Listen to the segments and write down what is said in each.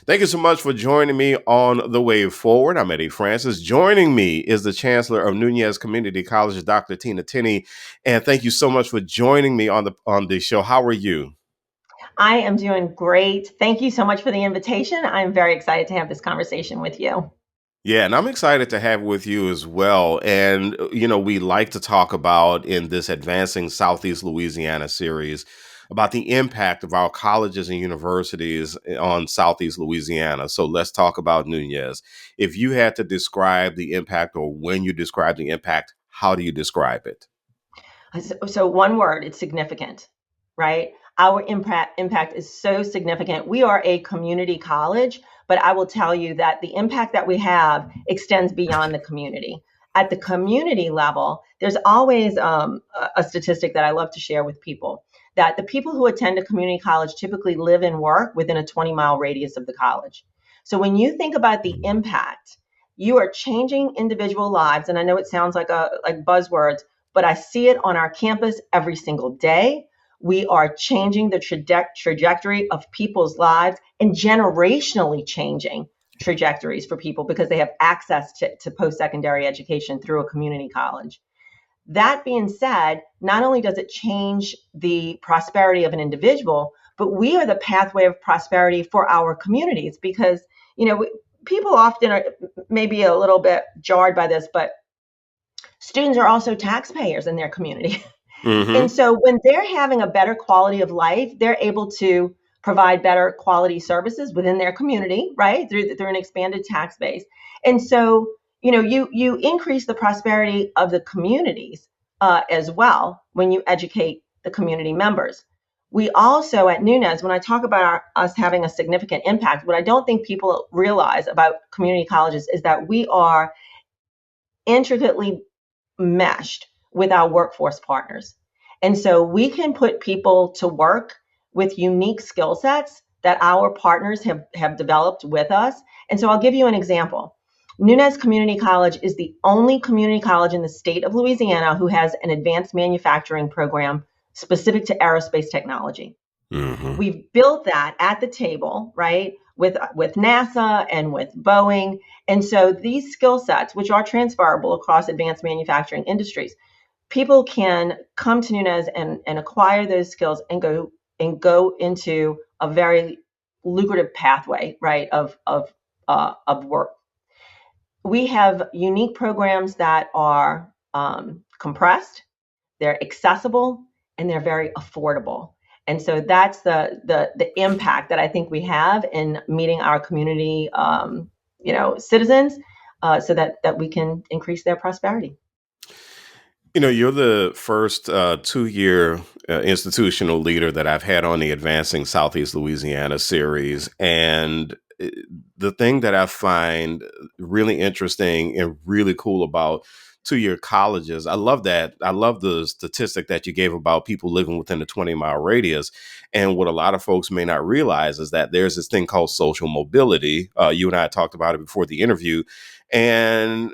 Thank you so much for joining me on the way forward. I'm Eddie Francis. Joining me is the Chancellor of Nunez Community College, Dr. Tinney. And thank you so much for joining me on the show. How are you? I am doing great. Thank you so much for the invitation. I'm very excited to have this conversation with you. Yeah, and I'm excited to have it with you as well. And, we like to talk about in this Advancing Southeast Louisiana series about the impact of our colleges and universities on Southeast Louisiana. So let's talk about Nunez. If you had to describe the impact or when you describe the impact, how do you describe it? So one word, it's significant, right? Our impact is so significant. We are a community college, but I will tell you that the impact that we have extends beyond the community. At the community level, there's always a statistic that I love to share with people that the people who attend a community college typically live and work within a 20-mile radius of the college. So when you think about the impact, you are changing individual lives. And I know it sounds like buzzwords, but I see it on our campus every single day. We are changing the trajectory of people's lives and generationally changing trajectories for people because they have access to post-secondary education through a community college. That being said, not only does it change the prosperity of an individual, but we are the pathway of prosperity for our communities because, people often are maybe a little bit jarred by this, but students are also taxpayers in their community. And Hmm. so when they're having a better quality of life, they're able to provide better quality services within their community, right? Through an expanded tax base. And so, you increase the prosperity of the communities as well when you educate the community members. We also at Nunez, when I talk about us having a significant impact, what I don't think people realize about community colleges is that we are intricately meshed with our workforce partners. And so we can put people to work with unique skill sets that our partners have developed with us. And so I'll give you an example. Nunez Community College is the only community college in the state of Louisiana who has an advanced manufacturing program specific to aerospace technology. Hmm. We've built that at the table, right, with NASA and with Boeing. And so these skill sets, which are transferable across advanced manufacturing industries, people can come to Nunez and acquire those skills and go into a very lucrative pathway, right, of work. We have unique programs that are compressed, they're accessible, and they're very affordable. And so that's the impact that I think we have in meeting our community, citizens, so that we can increase their prosperity. You're the first 2 year institutional leader that I've had on the Advancing Southeast Louisiana series. And the thing that I find really interesting and really cool about 2 year colleges, I love that. I love the statistic that you gave about people living within the 20-mile radius. And what a lot of folks may not realize is that there's this thing called social mobility. You and I talked about it before the interview. And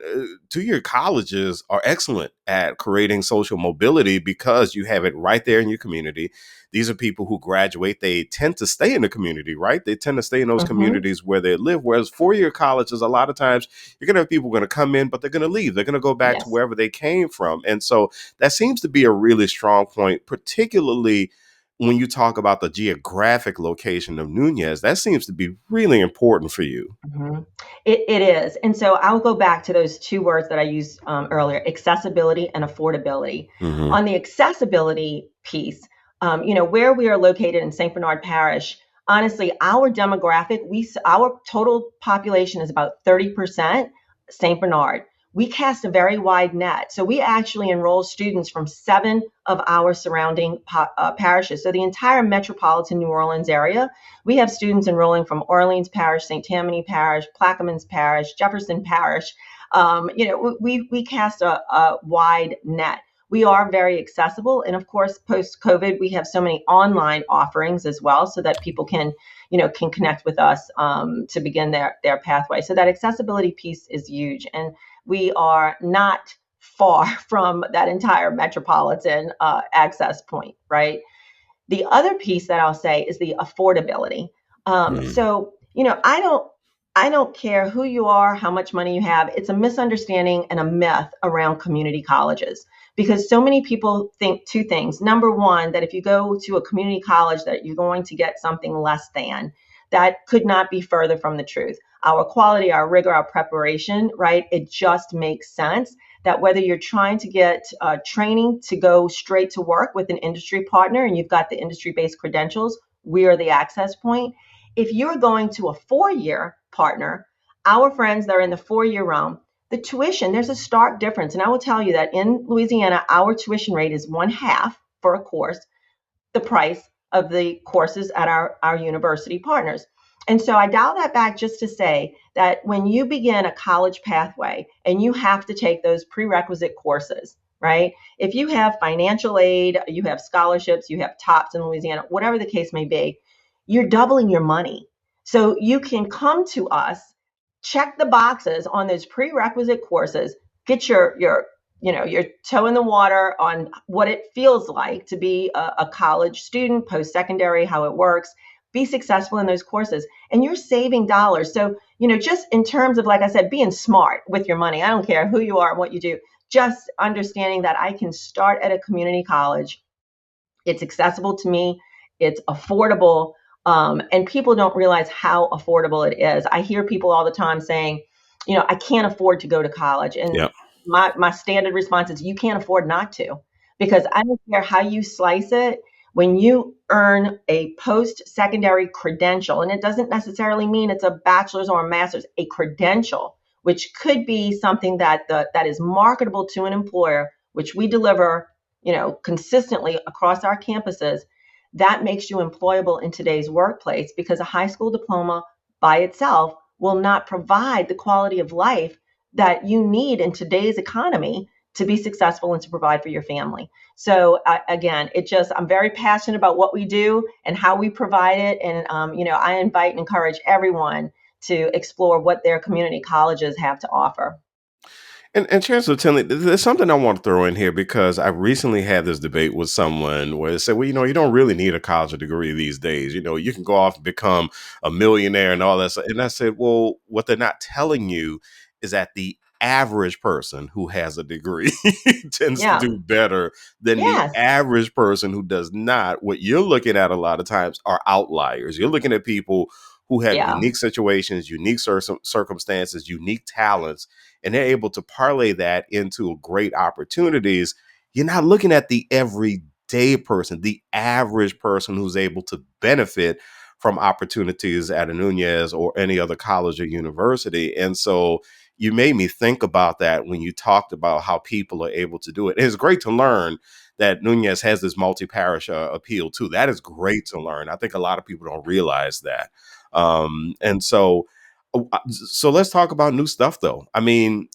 2 year colleges are excellent at creating social mobility because you have it right there in your community. These are people who graduate. They tend to stay in the community, right? They tend to stay in those Hmm. communities where they live. Whereas 4 year colleges, a lot of times you're going to have people going to come in, but they're going to leave. They're going to go back to Yes. wherever they came from. And so that seems to be a really strong point, particularly when you talk about the geographic location of Nunez. That seems to be really important for you. Mhm. It is. And so I'll go back to those two words that I used earlier, accessibility and affordability. Hmm. On the accessibility piece, where we are located in St. Bernard Parish, honestly, our demographic, our total population is about 30% St. Bernard. We cast a very wide net. So we actually enroll students from seven of our surrounding parishes. So the entire metropolitan New Orleans area, we have students enrolling from Orleans Parish, St. Tammany Parish, Plaquemines Parish, Jefferson Parish. We cast a wide net. We are very accessible. And of course, post COVID, we have so many online offerings as well so that people can connect with us to begin their pathway. So that accessibility piece is huge. And we are not far from that entire metropolitan access point, right? The other piece that I'll say is the affordability. Mm. So I don't care who you are, how much money you have. It's a misunderstanding and a myth around community colleges because so many people think two things. Number one, that if you go to a community college that you're going to get something less than. That could not be further from the truth. Our quality, our rigor, our preparation, right? It just makes sense that whether you're trying to get training to go straight to work with an industry partner and you've got the industry-based credentials, we are the access point. If you're going to a 4-year partner, our friends that are in the 4-year realm, the tuition, there's a stark difference. And I will tell you that in Louisiana, our tuition rate is one half for a course the price of the courses at our university partners. And so I dial that back just to say that when you begin a college pathway and you have to take those prerequisite courses, right? If you have financial aid, you have scholarships, you have TOPS in Louisiana, whatever the case may be, you're doubling your money. So you can come to us, check the boxes on those prerequisite courses, get your toe in the water on what it feels like to be a college student, post-secondary, how it works, be successful in those courses, and you're saving dollars. So, just in terms of, like I said, being smart with your money, I don't care who you are and what you do, just understanding that I can start at a community college. It's accessible to me. It's affordable. And people don't realize how affordable it is. I hear people all the time saying, I can't afford to go to college. And Yeah. my standard response is, you can't afford not to. Because I don't care how you slice it, when you earn a post-secondary credential, and it doesn't necessarily mean it's a bachelor's or a master's, a credential, which could be something that is marketable to an employer, which we deliver consistently across our campuses, that makes you employable in today's workplace because a high school diploma by itself will not provide the quality of life that you need in today's economy to be successful and to provide for your family. So again, I'm very passionate about what we do and how we provide it. And, I invite and encourage everyone to explore what their community colleges have to offer. And Chancellor Tinley, there's something I want to throw in here because I recently had this debate with someone where they said, well, you don't really need a college degree these days. You can go off and become a millionaire and all that stuff. And I said, well, what they're not telling you is that the average person who has a degree tends to Yeah. do better than the Yes. average person who does not. What you're looking at a lot of times are outliers. You're looking at people who have Yeah. unique situations, unique circumstances, unique talents, and they're able to parlay that into great opportunities. You're not looking at the everyday person, the average person who's able to benefit from opportunities at a Nunez or any other college or university. And so you made me think about that when you talked about how people are able to do it. And it's great to learn that Nunez has this multi-parish appeal too. That is great to learn. I think a lot of people don't realize that. And so let's talk about new stuff, though. I mean,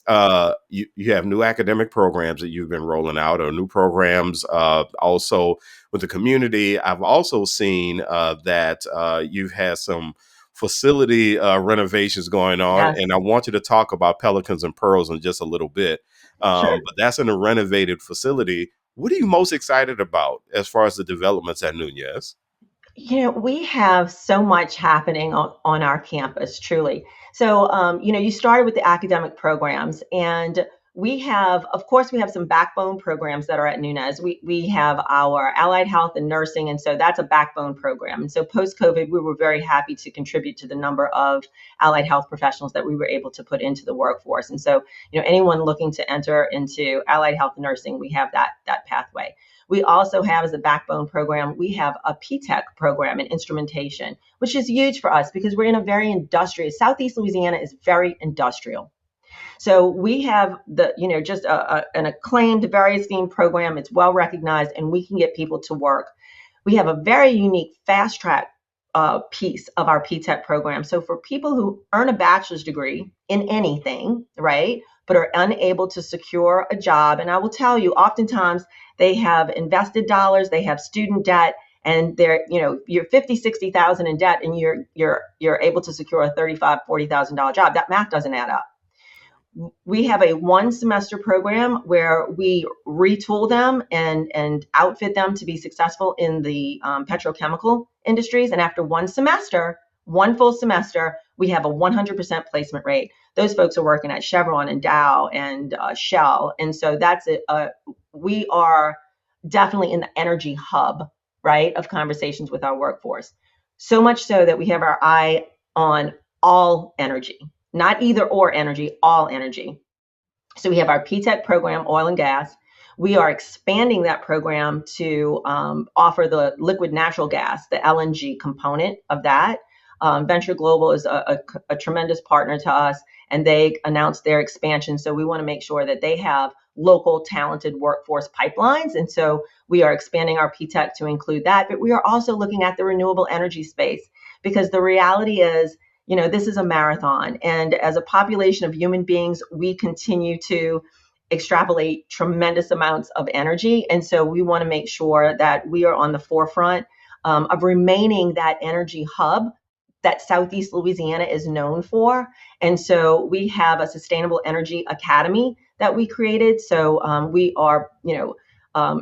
you have new academic programs that you've been rolling out, or new programs also with the community. I've also seen that you've had some facility renovations going on, Yes. and I want you to talk about Pelicans and Pearls in just a little bit. Sure. But that's in a renovated facility. What are you most excited about as far as the developments at Nunez? We have so much happening on our campus, truly. So, you started with the academic programs, and of course, we have some backbone programs that are at Nunez. We have our allied health and nursing, and so that's a backbone program. And so, post COVID, we were very happy to contribute to the number of allied health professionals that we were able to put into the workforce. And so, anyone looking to enter into allied health and nursing, we have that pathway. We also have, as a backbone program, we have a PTech program in instrumentation, which is huge for us because we're in a very industrial, Southeast Louisiana is very industrial. So we have just an acclaimed, very esteemed program. It's well recognized, and we can get people to work. We have a very unique fast track piece of our PTech program. So for people who earn a bachelor's degree in anything, right, but are unable to secure a job, and I will tell you, oftentimes they have invested dollars, they have student debt, and you're 50, 60,000 in debt, and you're able to secure a $35,000, $40,000 job. That math doesn't add up. We have a 1 semester program where we retool them and outfit them to be successful in the petrochemical industries. And after 1 semester, one full semester, we have a 100% placement rate. Those folks are working at Chevron and Dow and Shell. And so we are definitely in the energy hub, right, of conversations with our workforce. So much so that we have our eye on all energy, not either or energy, all energy. So we have our PTech program, oil and gas. We are expanding that program to offer the liquid natural gas, the LNG component of that. Venture Global is a tremendous partner to us, and they announced their expansion. So we want to make sure that they have local talented workforce pipelines. And so we are expanding our PTech to include that. But we are also looking at the renewable energy space, because the reality is, this is a marathon. And as a population of human beings, we continue to extrapolate tremendous amounts of energy. And so we want to make sure that we are on the forefront of remaining that energy hub that Southeast Louisiana is known for. And so we have a Sustainable Energy Academy that we created. So we are,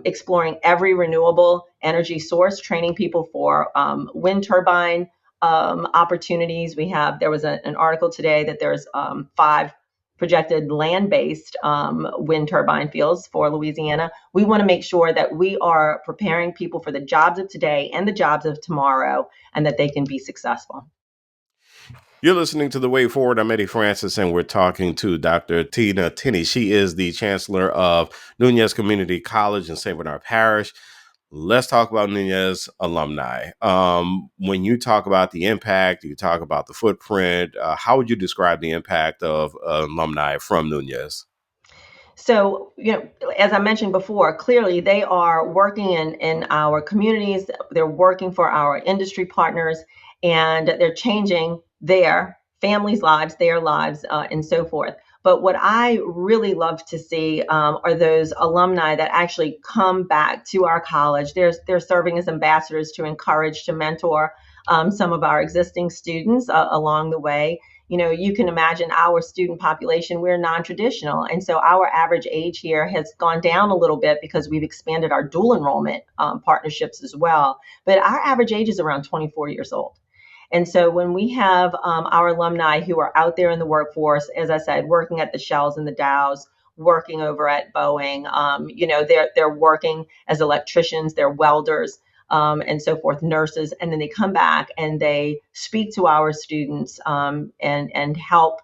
exploring every renewable energy source, training people for wind turbine opportunities. There was an article today that there's 5 projected land-based wind turbine fields for Louisiana. We want to make sure that we are preparing people for the jobs of today and the jobs of tomorrow, and that they can be successful. You're listening to The Way Forward. I'm Eddie Francis, and we're talking to Dr. Tinney. She is the Chancellor of Nunez Community College in St. Bernard Parish. Let's talk about Nunez alumni. When you talk about the impact, you talk about the footprint, how would you describe the impact of alumni from Nunez? So, as I mentioned before, clearly they are working in our communities. They're working for our industry partners, and they're changing their families' lives, their lives, and so forth. But what I really love to see are those alumni that actually come back to our college. They're serving as ambassadors to encourage, to mentor some of our existing students along the way. You can imagine our student population, we're non-traditional. And so our average age here has gone down a little bit because we've expanded our dual enrollment partnerships as well. But our average age is around 24 years old. And so when we have our alumni who are out there in the workforce, as I said, working at the Shells and the Dows, working over at Boeing, they're working as electricians, they're welders, and so forth, nurses, and then they come back and they speak to our students and help,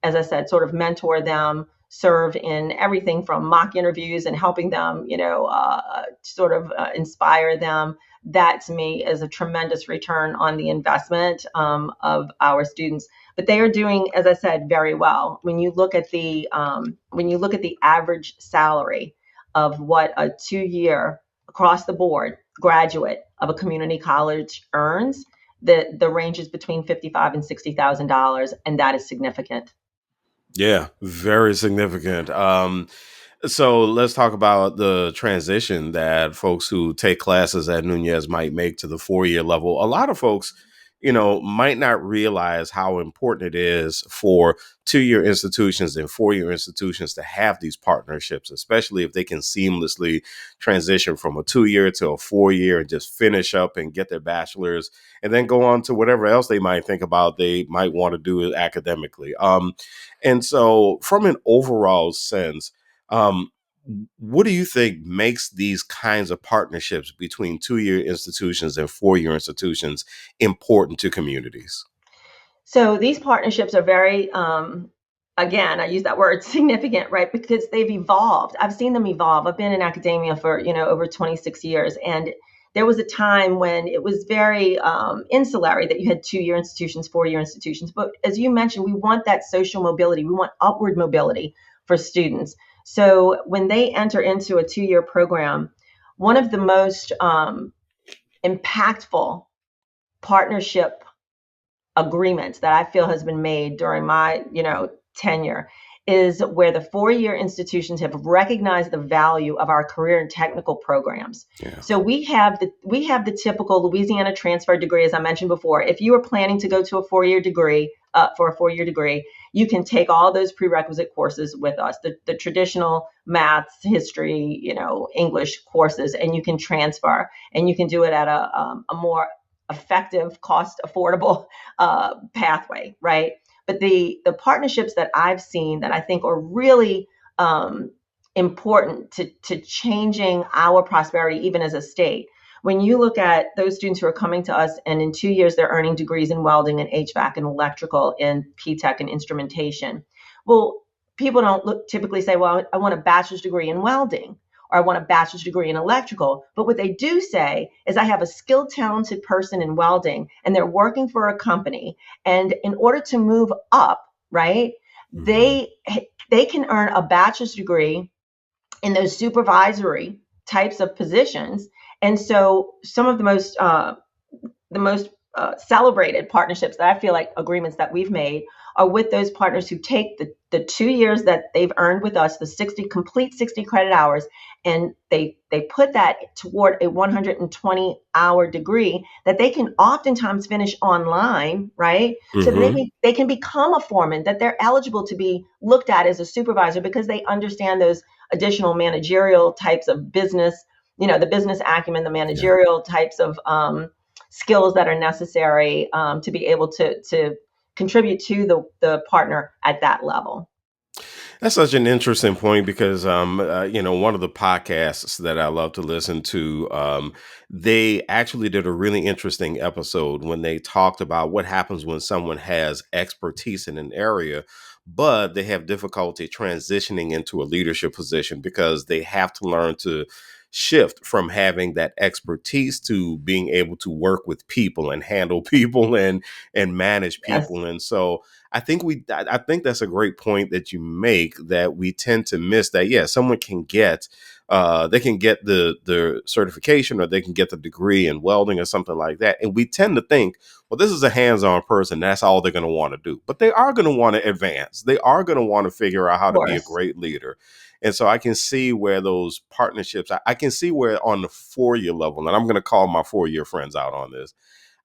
as I said, sort of mentor them, serve in everything from mock interviews and helping them, inspire them. That to me is a tremendous return on the investment of our students. But they are doing, as I said, very well. When you look at the average salary of what a 2-year across the board graduate of a community college earns, the range is between $55,000 and $60,000, and that is significant. Yeah, very significant. So let's talk about the transition that folks who take classes at Nunez might make to the 4-year level. A lot of folks, might not realize how important it is for 2-year institutions and 4-year institutions to have these partnerships, especially if they can seamlessly transition from a 2-year to a 4-year and just finish up and get their bachelor's and then go on to whatever else they might think about they might want to do academically. And so from an overall sense, um, what do you think makes these kinds of partnerships between 2-year institutions and 4-year institutions important to communities? So these partnerships are very, again, I use that word significant, right? Because they've evolved. I've seen them evolve. I've been in academia for, over 26 years. And there was a time when it was very insulary that you had 2-year institutions, 4-year institutions. But as you mentioned, we want that social mobility. We want upward mobility for students. So when they enter into a 2-year program, one of the most impactful partnership agreements that I feel has been made during my, tenure is where the 4-year institutions have recognized the value of our career and technical programs. Yeah. So we have the typical Louisiana transfer degree, as I mentioned before. If you are planning to go to a 4-year degree, you can take all those prerequisite courses with us, the traditional maths, history, English courses, and you can transfer, and you can do it at a more effective, cost affordable pathway, right? But the partnerships that I've seen that I think are really important to changing our prosperity, even as a state. When you look at those students who are coming to us and in 2 years they're earning degrees in welding and HVAC and electrical and P-Tech and instrumentation. Well, people don't typically say, well, I want a bachelor's degree in welding or I want a bachelor's degree in electrical. But what they do say is I have a skilled, talented person in welding and they're working for a company. And in order to move up, right, Mm-hmm. they can earn a bachelor's degree in those supervisory types of positions. And so some of the most celebrated partnerships that I feel like agreements that we've made are with those partners who take the 2 years that they've earned with us, the 60 credit hours, and they put that toward a 120-hour degree that they can oftentimes finish online, right? So that Mm-hmm. they can become a foreman, that they're eligible to be looked at as a supervisor because they understand those additional managerial types of business, the business acumen, the Yeah. managerial types of skills that are necessary to be able to contribute to the partner at that level. That's such an interesting point because, one of the podcasts that I love to listen to, they actually did a really interesting episode when they talked about what happens when someone has expertise in an area, but they have difficulty transitioning into a leadership position because they have to learn to shift from having that expertise to being able to work with people and handle people and manage Yes. people. And so I think that's a great point that you make, that we tend to miss that. Yeah, someone can get they can get the certification or they can get the degree in welding or something like that, and we tend to think, well, this is a hands-on person, that's all they're going to want to do. But they are going to want to advance. They are going to want to figure out how Of to be a course. great leader. And so I can see where those partnerships, I can see where on the 4-year level, and I'm going to call my 4-year friends out on this.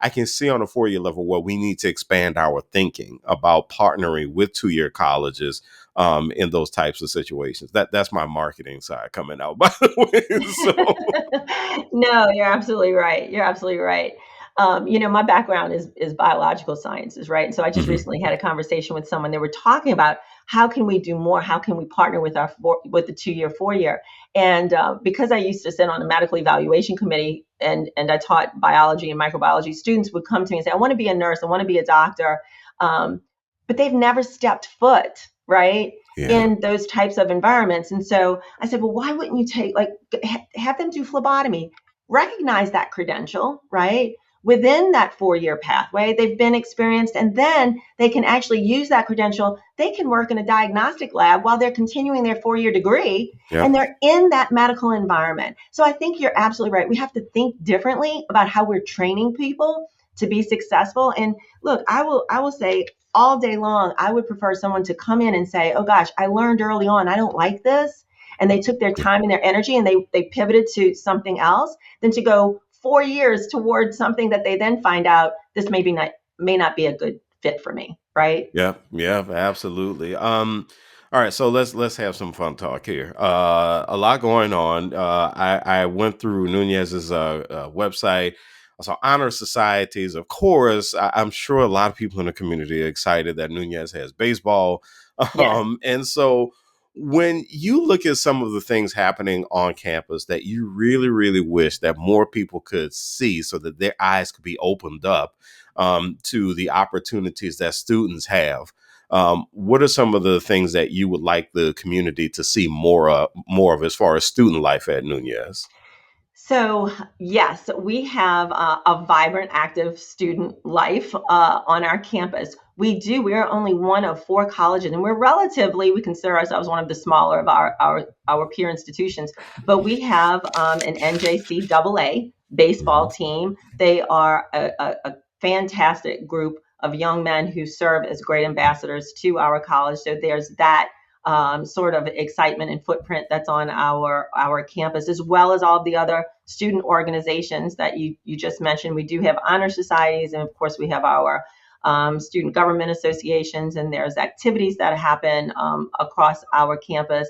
I can see on a 4-year level where we need to expand our thinking about partnering with 2-year colleges in those types of situations. That's my marketing side coming out, by the way. So, No, you're absolutely right. You're absolutely right. My background is biological sciences, right? And so I just mhm, recently had a conversation with someone. They were talking about how can we do more? How can we partner with with the 2-year, 4-year? And because I used to sit on a medical evaluation committee and I taught biology and microbiology, students would come to me and say, "I want to be a nurse. I want to be a doctor," um, but they've never stepped foot, right, yeah, in those types of environments. And so I said, well, why wouldn't you have them do phlebotomy, recognize that credential, right? Within that 4-year pathway, they've been experienced, and then they can actually use that credential. They can work in a diagnostic lab while they're continuing their 4-year degree, yeah, and they're in that medical environment. So I think you're absolutely right. We have to think differently about how we're training people to be successful. And look, I will say all day long, I would prefer someone to come in and say, oh gosh, I learned early on, I don't like this. And they took their yeah, time and their energy and they pivoted to something else than to go 4 years towards something that they then find out this may not be a good fit for me. Right. yeah, yeah, absolutely. All right, so let's have some fun talk here. A lot going on. I went through Nunez's website. I saw honor societies. Of course, I'm sure a lot of people in the community are excited that Nunez has baseball. Yes. And so when you look at some of the things happening on campus that you really, really wish that more people could see so that their eyes could be opened up to the opportunities that students have. What are some of the things that you would like the community to see more of as far as student life at Nunez? So, yes, we have a vibrant, active student life on our campus. We do. We're only one of 4 colleges, and we consider ourselves one of the smaller of our peer institutions. But we have an NJCAA baseball Mhm. team. They are a fantastic group of young men who serve as great ambassadors to our college. So there's that sort of excitement and footprint that's on our campus, as well as all the other student organizations that you just mentioned. We do have honor societies, and of course, we have our student government associations, and there's activities that happen across our campus.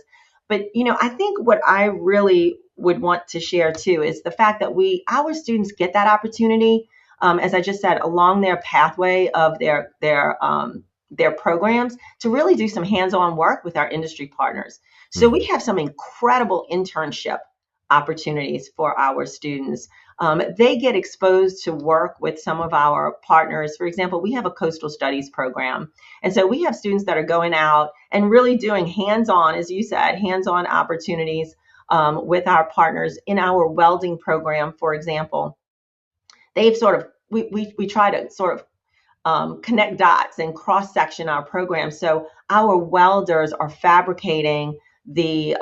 But I think what I really would want to share too is the fact that our students get that opportunity. as I just said, along their pathway of their programs to really do some hands-on work with our industry partners. So we Mhm. have some incredible internship opportunities for our students. They get exposed to work with some of our partners. For example, we have a coastal studies program. And so we have students that are going out and really doing hands-on, as you said, hands-on opportunities with our partners in our welding program, for example. They've sort of, we try to sort of connect dots and cross section our program. So our welders are fabricating the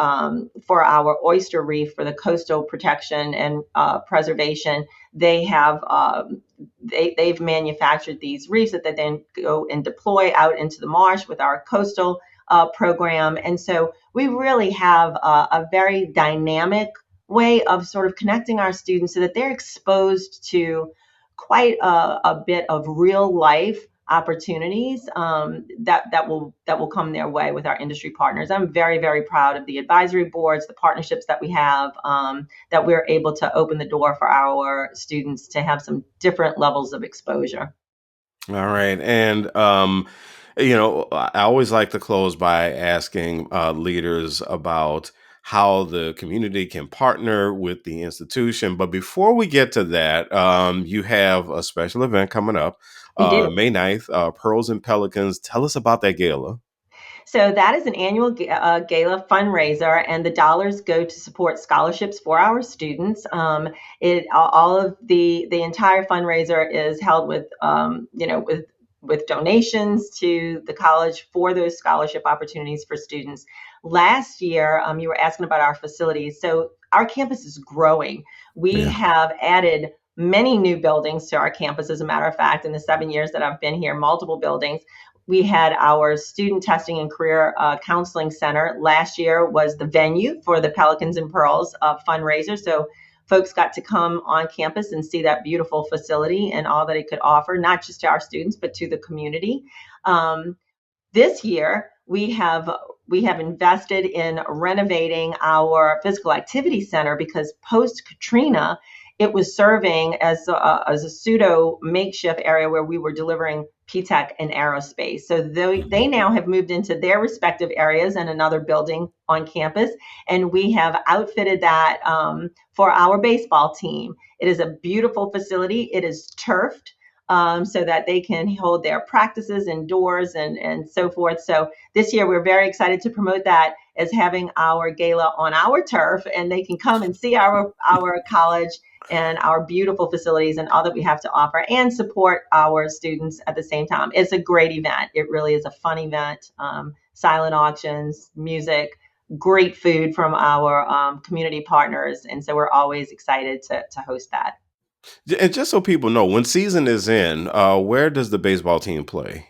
for our oyster reef for the coastal protection and preservation. They have they've manufactured these reefs that they then go and deploy out into the marsh with our coastal program. And so we really have a very dynamic way of sort of connecting our students so that they're exposed to quite a bit of real life opportunities that will come their way with our industry partners. I'm very proud of the advisory boards, the partnerships that we have, that we're able to open the door for our students to have some different levels of exposure. All right. And, I always like to close by asking leaders about how the community can partner with the institution. But before we get to that, you have a special event coming up We do. May 9th, Pearls and Pelicans. Tell us about that gala. So that is an annual gala fundraiser, and the dollars go to support scholarships for our students. It all of the entire fundraiser is held with with donations to the college for those scholarship opportunities for students. Last year, you were asking about our facilities. So our campus is growing. We Yeah. have added many new buildings to our campus. As a matter of fact, in the 7 years that I've been here, multiple buildings. We had our student testing and career counseling center. Last year was the venue for the Pelicans and Pearls fundraiser. So folks got to come on campus and see that beautiful facility and all that it could offer, not just to our students, but to the community. This year we have invested in renovating our physical activity center because post Katrina it was serving as a pseudo makeshift area where we were delivering PTech and aerospace. So they Mhm. now have moved into their respective areas and another building on campus, and we have outfitted that for our baseball team. It is a beautiful facility. It is turfed so that they can hold their practices indoors and so forth. So this year we're very excited to promote that as having our gala on our turf, and they can come and see our college and our beautiful facilities and all that we have to offer and support our students at the same time. It's a great event. It really is a fun event. Silent auctions, music, great food from our community partners. And so we're always excited to host that. And just so people know, when season is in, where does the baseball team play?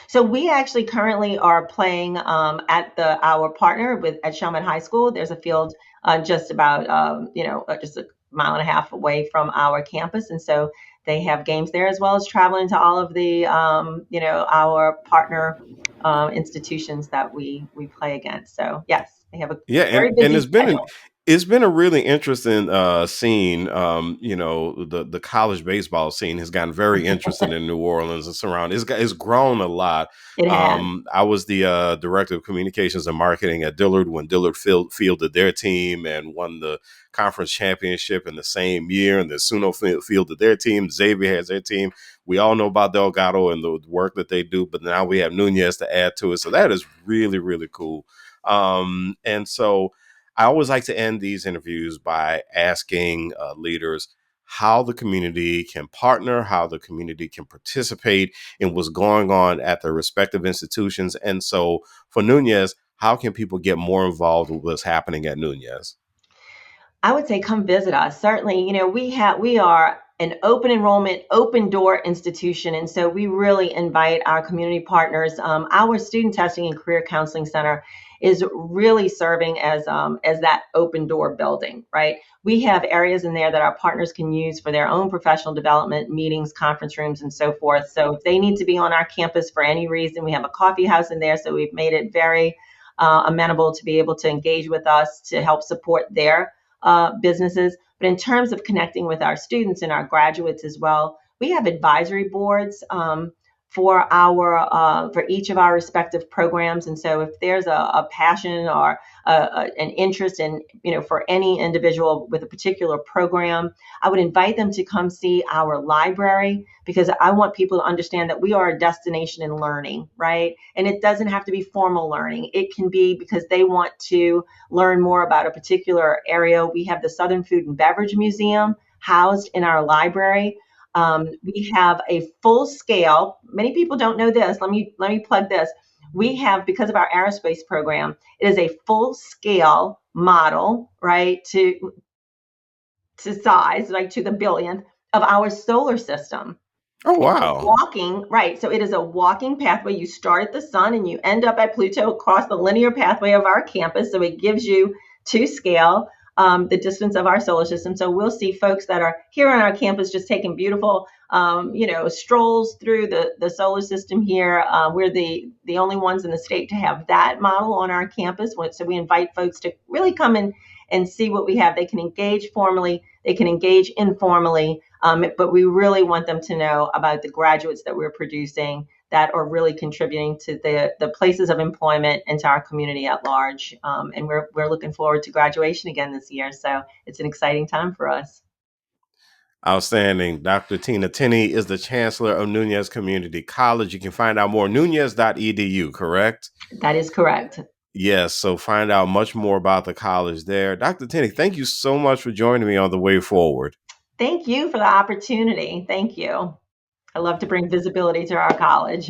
So we actually currently are playing at the our partner with at Shellman High School. There's a field just about just a mile and a half away from our campus, and so they have games there as well as traveling to all of the our partner institutions that we play against. So yes, they have a Yeah, very and busy schedule. it's been a really interesting scene. The college baseball scene has gotten very interested in New Orleans and surrounding. It's grown a lot. It has. I was the director of communications and marketing at Dillard when Dillard fielded their team and won the conference championship in the same year, and then Suno fielded their team. Xavier has their team. We all know about Delgado and the work that they do, but now we have Nunez to add to it. So that is really cool. And so I always like to end these interviews by asking leaders how the community can partner, how the community can participate in what's going on at their respective institutions. And so for Nunez, how can people get more involved with what's happening at Nunez? I would say come visit us. Certainly, we are an open enrollment, open door institution, and so we really invite our community partners. Our student testing and career counseling center is really serving as that open door building, right? We have areas in there that our partners can use for their own professional development, meetings, conference rooms, and so forth. So if they need to be on our campus for any reason, we have a coffee house in there. So we've made it very amenable to be able to engage with us to help support their businesses. But in terms of connecting with our students and our graduates as well, We have advisory boards for each of our respective programs. And so if there's a passion or an interest in, for any individual with a particular program, I would invite them to come see our library, because I want people to understand that we are a destination in learning, right? And it doesn't have to be formal learning. It can be because they want to learn more about a particular area. We have the Southern Food and Beverage Museum housed in our library. We have a full scale. Many people don't know this. Let me plug this. We have, because of our aerospace program, it is a full scale model, right, to size, like to the billionth of our solar system. Oh, It's a wow. walking, right. So it is a walking pathway. You start at the sun and you end up at Pluto across the linear pathway of our campus. So it gives you to scale the distance of our solar system. So we'll see folks that are here on our campus just taking beautiful, strolls through the solar system here. We're the only ones in the state to have that model on our campus. So we invite folks to really come in and see what we have. They can engage formally, they can engage informally, but we really want them to know about the graduates that we're producing that are really contributing to the places of employment and to our community at large. And we're looking forward to graduation again this year. So it's an exciting time for us. Outstanding. Dr. Tina Tinney is the Chancellor of Nunez Community College. You can find out more, nunez.edu, correct? That is correct. Yes, so find out much more about the college there. Dr. Tinney, thank you so much for joining me on the way forward. Thank you for the opportunity. Thank you. I love to bring visibility to our college.